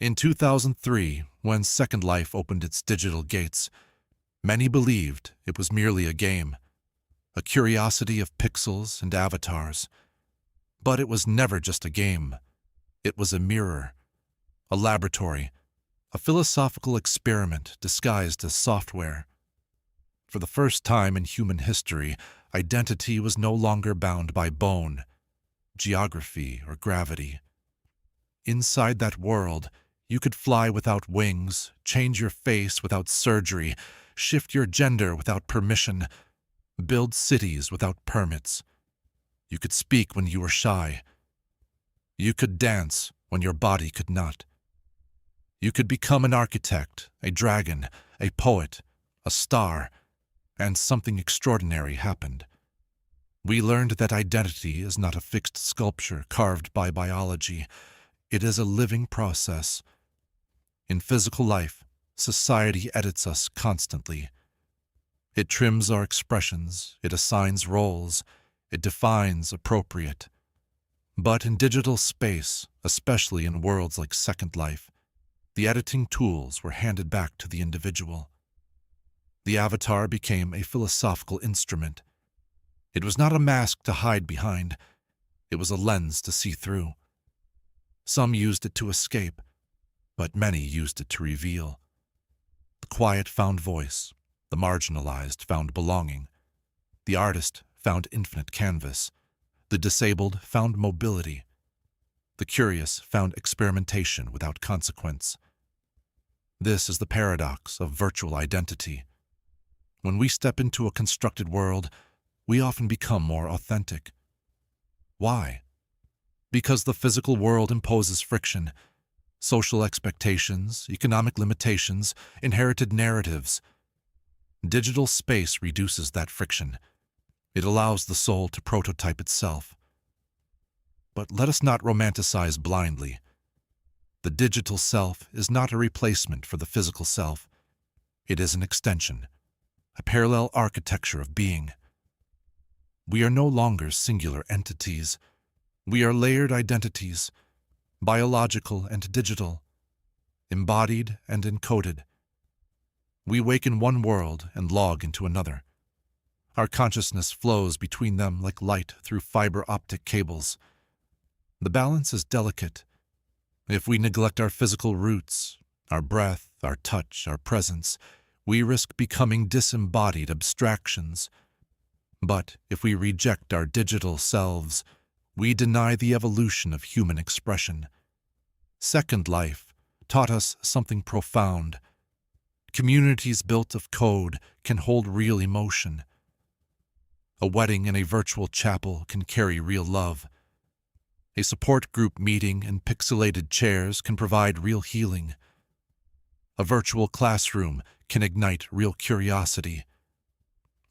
In 2003, when Second Life opened its digital gates, many believed it was merely a game, a curiosity of pixels and avatars. But it was never just a game. It was a mirror, a laboratory, a philosophical experiment disguised as software. For the first time in human history, identity was no longer bound by bone, geography, or gravity. Inside that world, you could fly without wings, change your face without surgery, shift your gender without permission, build cities without permits. You could speak when you were shy. You could dance when your body could not. You could become an architect, a dragon, a poet, a star, and something extraordinary happened. We learned that identity is not a fixed sculpture carved by biology. It is a living process. In physical life, society edits us constantly. It trims our expressions, it assigns roles, it defines appropriate. But in digital space, especially in worlds like Second Life, the editing tools were handed back to the individual. The avatar became a philosophical instrument. It was not a mask to hide behind. It was a lens to see through. Some used it to escape, but many used it to reveal. The quiet found voice. The marginalized found belonging. The artist found infinite canvas. The disabled found mobility. The curious found experimentation without consequence. This is the paradox of virtual identity. When we step into a constructed world, we often become more authentic. Why? Because the physical world imposes friction, social expectations, economic limitations, inherited narratives. Digital space reduces that friction. It allows the soul to prototype itself. But let us not romanticize blindly. The digital self is not a replacement for the physical self. It is an extension, a parallel architecture of being. We are no longer singular entities. We are layered identities, biological and digital, embodied and encoded. We wake in one world and log into another. Our consciousness flows between them like light through fiber optic cables. The balance is delicate. If we neglect our physical roots, our breath, our touch, our presence, we risk becoming disembodied abstractions. But if we reject our digital selves, we deny the evolution of human expression. Second Life taught us something profound. Communities built of code can hold real emotion. A wedding in a virtual chapel can carry real love. A support group meeting in pixelated chairs can provide real healing. A virtual classroom can ignite real curiosity.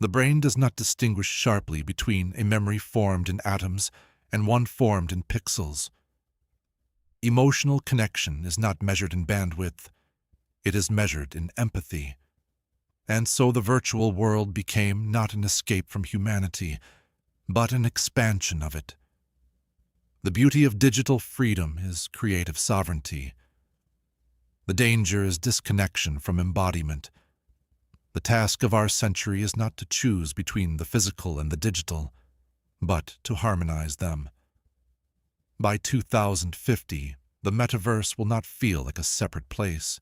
The brain does not distinguish sharply between a memory formed in atoms and one formed in pixels. Emotional connection is not measured in bandwidth. It is measured in empathy. And so the virtual world became not an escape from humanity, but an expansion of it. The beauty of digital freedom is creative sovereignty. The danger is disconnection from embodiment. The task of our century is not to choose between the physical and the digital, but to harmonize them. By 2050, the Metaverse will not feel like a separate place.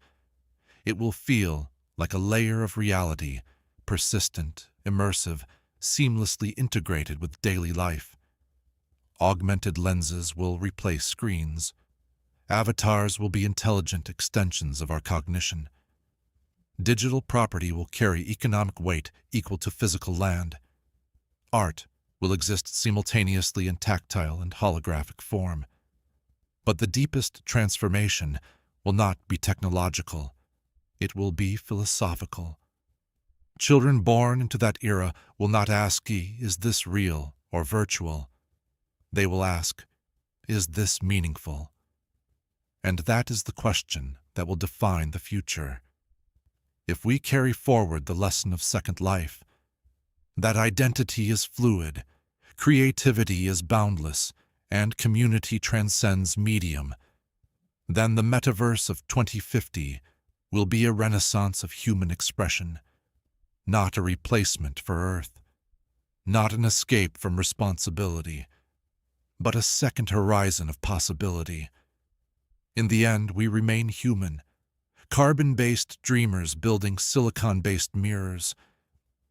It will feel like a layer of reality, persistent, immersive, seamlessly integrated with daily life. Augmented lenses will replace screens. Avatars will be intelligent extensions of our cognition. Digital property will carry economic weight equal to physical land. Art will exist simultaneously in tactile and holographic form. But the deepest transformation will not be technological. It will be philosophical. Children born into that era will not ask, is this real or virtual? They will ask, is this meaningful? And that is the question that will define the future. If we carry forward the lesson of Second Life, that identity is fluid, creativity is boundless, and community transcends medium, then the Metaverse of 2050 will be a renaissance of human expression, not a replacement for Earth, not an escape from responsibility, but a second horizon of possibility. In the end, we remain human, carbon-based dreamers building silicon-based mirrors.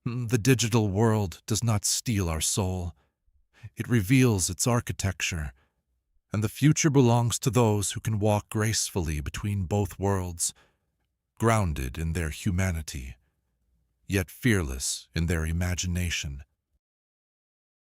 The digital world does not steal our soul. It reveals its architecture, and the future belongs to those who can walk gracefully between both worlds, grounded in their humanity, yet fearless in their imagination.